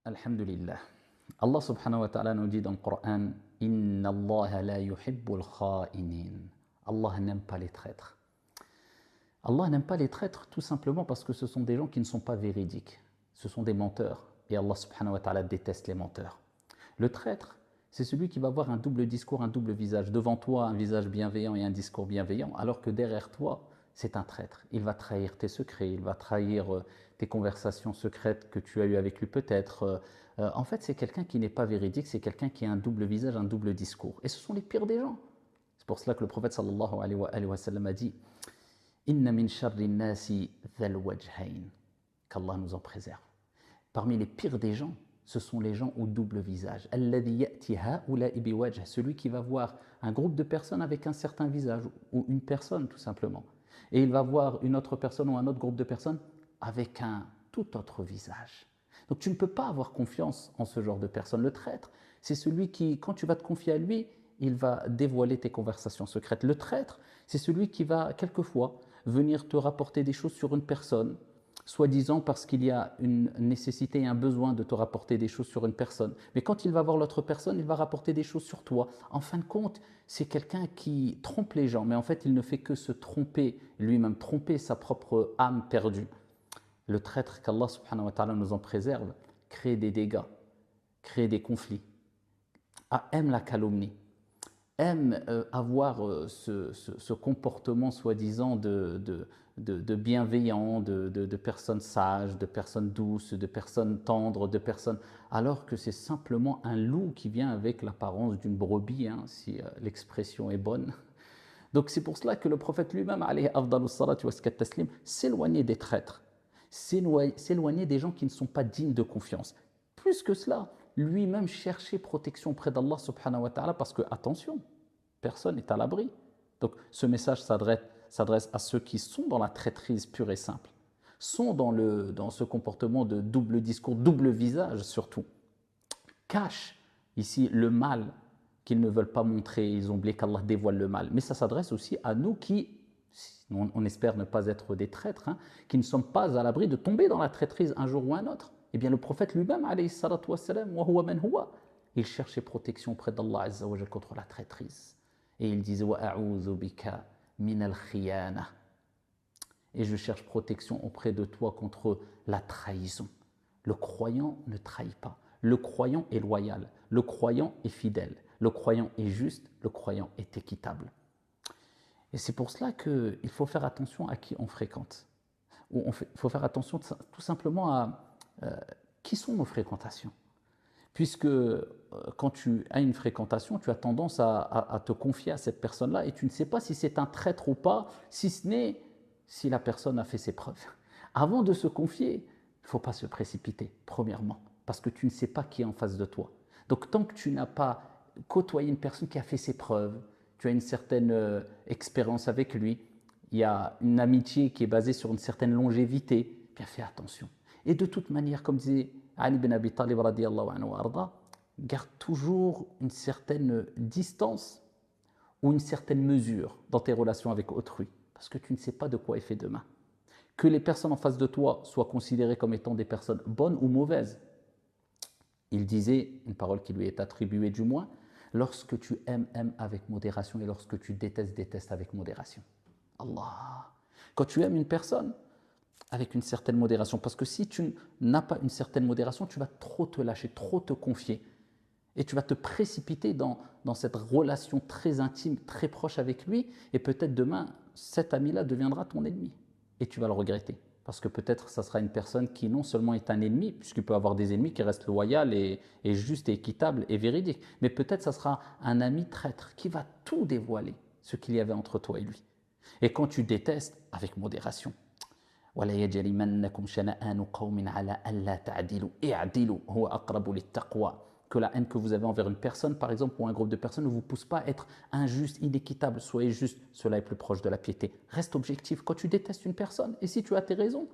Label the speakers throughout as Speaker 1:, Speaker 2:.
Speaker 1: Alhamdulillah. Allah subhanahu wa ta'ala nous dit dans le Coran Inna Allah la yuhibbul kha'inin. Allah n'aime pas les traîtres. Allah n'aime pas les traîtres tout simplement parce que ce sont des gens qui ne sont pas véridiques. Ce sont des menteurs. Et Allah subhanahu wa ta'ala déteste les menteurs. Le traître, c'est celui qui va avoir un double discours, un double visage. Devant toi, un visage bienveillant et un discours bienveillant, alors que derrière toi, c'est un traître. Il va trahir tes secrets, il va trahir tes conversations secrètes que tu as eues avec lui peut-être. En fait, c'est quelqu'un qui n'est pas véridique, c'est quelqu'un qui a un double visage, un double discours. Et ce sont les pires des gens. C'est pour cela que le prophète sallallahu alayhi wa sallam a dit Inna min sharri nasi dhal wajhayn. Qu'Allah nous en préserve. Parmi les pires des gens, ce sont les gens au double visage. Celui qui va voir un groupe de personnes avec un certain visage, ou une personne tout simplement. Et il va voir une autre personne ou un autre groupe de personnes avec un tout autre visage. Donc tu ne peux pas avoir confiance en ce genre de personne. Le traître, c'est celui qui, quand tu vas te confier à lui, il va dévoiler tes conversations secrètes. Le traître, c'est celui qui va quelquefois venir te rapporter des choses sur une personne, soi-disant parce qu'il y a une nécessité et un besoin de te rapporter des choses sur une personne. Mais quand il va voir l'autre personne, il va rapporter des choses sur toi. En fin de compte, c'est quelqu'un qui trompe les gens, mais en fait, il ne fait que se tromper lui-même, tromper sa propre âme perdue. Le traître, qu'Allah subhanahu wa ta'ala nous en préserve, crée des dégâts, crée des conflits, aime la calomnie, aime avoir ce comportement soi-disant de bienveillant, de personnes sages, de personnes douces, de personnes tendres, de personnes, alors que c'est simplement un loup qui vient avec l'apparence d'une brebis, hein, si l'expression est bonne. Donc c'est pour cela que le prophète lui-même, alayhi afdalus salatu wa taslim, s'éloignait des traîtres, s'éloignait des gens qui ne sont pas dignes de confiance. Plus que cela, lui-même cherchait protection auprès d'Allah subhanahu wa ta'ala parce que, attention, personne n'est à l'abri. Donc ce message s'adresse à ceux qui sont dans la traîtrise pure et simple, sont dans ce comportement de double discours, double visage surtout, cachent ici le mal qu'ils ne veulent pas montrer, ils ont oublié qu'Allah dévoile le mal. Mais ça s'adresse aussi à nous qui, on espère ne pas être des traîtres, hein, qui ne sommes pas à l'abri de tomber dans la traîtrise un jour ou un autre. Eh bien le prophète lui-même, alayhi salatu wassalam, wa huwa man huwa, il cherchait protection auprès d'Allah azza wa jalla contre la traîtrise. Et il disait wa a'udhu bika min al-khiyana. Et je cherche protection auprès de toi contre la trahison. Le croyant ne trahit pas. Le croyant est loyal. Le croyant est fidèle. Le croyant est juste. Le croyant est équitable. Et c'est pour cela qu'il faut faire attention à qui on fréquente. Il faut faire attention tout simplement à qui sont nos fréquentations. Puisque quand tu as une fréquentation, tu as tendance à te confier à cette personne-là et tu ne sais pas si c'est un traître ou pas, si ce n'est si la personne a fait ses preuves. Avant de se confier, il ne faut pas se précipiter, premièrement, parce que tu ne sais pas qui est en face de toi. Donc tant que tu n'as pas côtoyé une personne qui a fait ses preuves, tu as une certaine expérience avec lui, il y a une amitié qui est basée sur une certaine longévité, bien fais attention. Et de toute manière, comme disait Ali ibn Abi Talib radiyallahu anhu arda, garde toujours une certaine distance ou une certaine mesure dans tes relations avec autrui, parce que tu ne sais pas de quoi est fait demain. Que les personnes en face de toi soient considérées comme étant des personnes bonnes ou mauvaises. Il disait, une parole qui lui est attribuée du moins, lorsque tu aimes, aime avec modération, et lorsque tu détestes, déteste avec modération. Allah. Quand tu aimes une personne, avec une certaine modération, parce que si tu n'as pas une certaine modération, tu vas trop te lâcher, trop te confier, et tu vas te précipiter dans cette relation très intime, très proche avec lui, et peut-être demain, cet ami-là deviendra ton ennemi, et tu vas le regretter, parce que peut-être ça sera une personne qui non seulement est un ennemi, puisqu'il peut avoir des ennemis qui restent loyaux et justes et équitables et véridiques, mais peut-être ça sera un ami traître qui va tout dévoiler, ce qu'il y avait entre toi et lui. Et quand tu détestes, avec modération, ولا يجرمنكم شنآن قوم على ألا تعدلوا اعدلوا هو أقرب للتقوى. Que la haine que vous avez envers une personne, par exemple, ou un groupe de personnes, ne vous pousse pas à être injuste, inéquitable. Soyez juste, cela est plus proche de la piété. Reste objectif. Quand tu détestes une personne, et si tu as tes raisons,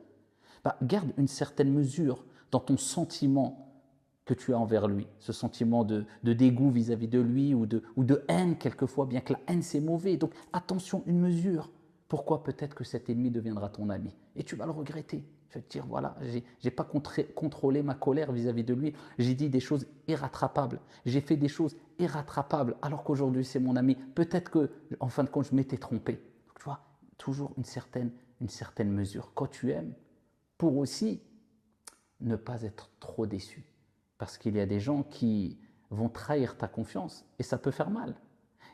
Speaker 1: garde une certaine mesure dans ton sentiment que tu as envers lui. Ce sentiment de dégoût vis-à-vis de lui ou de haine quelquefois, bien que la haine c'est mauvais. Donc attention, une mesure. Pourquoi peut-être que cet ennemi deviendra ton ami et tu vas le regretter. Tu vas te dire, voilà, j'ai pas contrôlé ma colère vis-à-vis de lui. J'ai dit des choses irrattrapables. J'ai fait des choses irrattrapables alors qu'aujourd'hui c'est mon ami. Peut-être que, en fin de compte, je m'étais trompé. Donc, tu vois, toujours une certaine mesure. Quand tu aimes, pour aussi ne pas être trop déçu. Parce qu'il y a des gens qui vont trahir ta confiance et ça peut faire mal.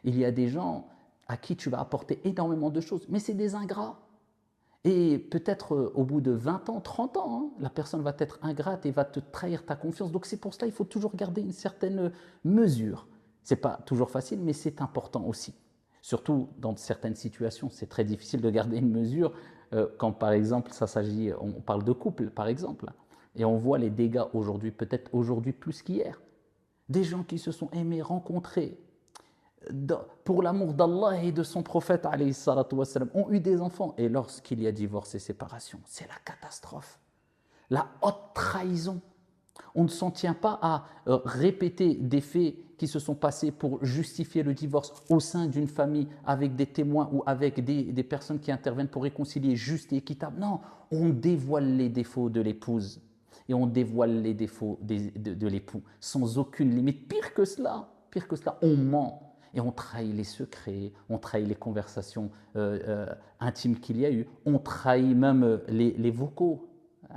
Speaker 1: Il y a des gens à qui tu vas apporter énormément de choses, mais c'est des ingrats. Et peut-être au bout de 20 ans, 30 ans, hein, la personne va être ingrate et va te trahir ta confiance. Donc c'est pour cela qu'il faut toujours garder une certaine mesure. Ce n'est pas toujours facile, mais c'est important aussi. Surtout dans certaines situations, c'est très difficile de garder une mesure quand par exemple, on parle de couple par exemple, et on voit les dégâts aujourd'hui, peut-être aujourd'hui plus qu'hier. Des gens qui se sont aimés, rencontrés, pour l'amour d'Allah et de son prophète ont eu des enfants. Et lorsqu'il y a divorce et séparation, c'est la catastrophe. La haute trahison. On ne s'en tient pas à répéter des faits qui se sont passés pour justifier le divorce au sein d'une famille avec des témoins ou avec des personnes qui interviennent pour réconcilier juste et équitable. Non, on dévoile les défauts de l'épouse et on dévoile les défauts de l'époux sans aucune limite. Pire que cela, on ment. Et on trahit les secrets, on trahit les conversations intimes qu'il y a eu, on trahit même les vocaux.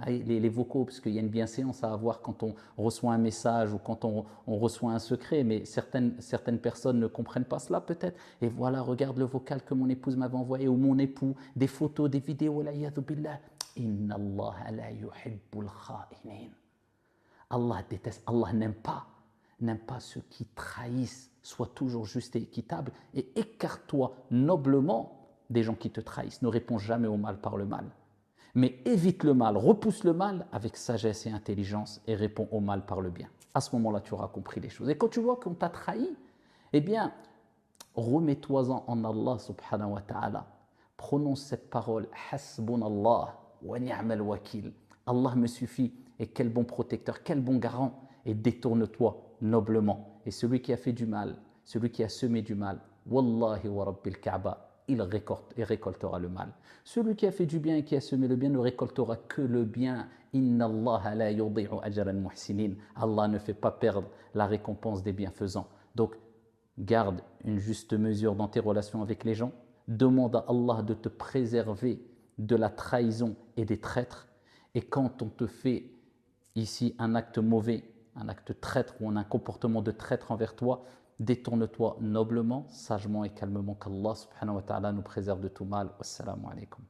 Speaker 1: Les vocaux, parce qu'il y a une bienséance à avoir quand on reçoit un message ou quand on reçoit un secret, mais certaines personnes ne comprennent pas cela peut-être. Et voilà, regarde le vocal que mon épouse m'avait envoyé ou mon époux, des photos, des vidéos, la yadhu billah. Inna Allah la yuhibbul kha'inin. Allah déteste, Allah n'aime pas ceux qui trahissent. Sois toujours juste et équitable et écarte-toi noblement des gens qui te trahissent. Ne réponds jamais au mal par le mal. Mais évite le mal, repousse le mal avec sagesse et intelligence et réponds au mal par le bien. À ce moment-là, tu auras compris les choses. Et quand tu vois qu'on t'a trahi, eh bien, remets-toi en Allah subhanahu wa ta'ala. Prononce cette parole, Hasbunallah wa ni'mal wakil. Allah me suffit et quel bon protecteur, quel bon garant. Et détourne-toi noblement. Et celui qui a fait du mal, celui qui a semé du mal, Wallahi wa Rabbil Kaaba, il récoltera le mal. Celui qui a fait du bien et qui a semé le bien ne récoltera que le bien. Inna Allah la yudi'u ajran muhsinin. Allah ne fait pas perdre la récompense des bienfaisants. Donc, garde une juste mesure dans tes relations avec les gens. Demande à Allah de te préserver de la trahison et des traîtres. Et quand on te fait ici un acte mauvais, un acte traître ou un comportement de traître envers toi, détourne-toi noblement, sagement et calmement, qu'Allah subhanahu wa ta'ala nous préserve de tout mal. Wassalamu alaikum.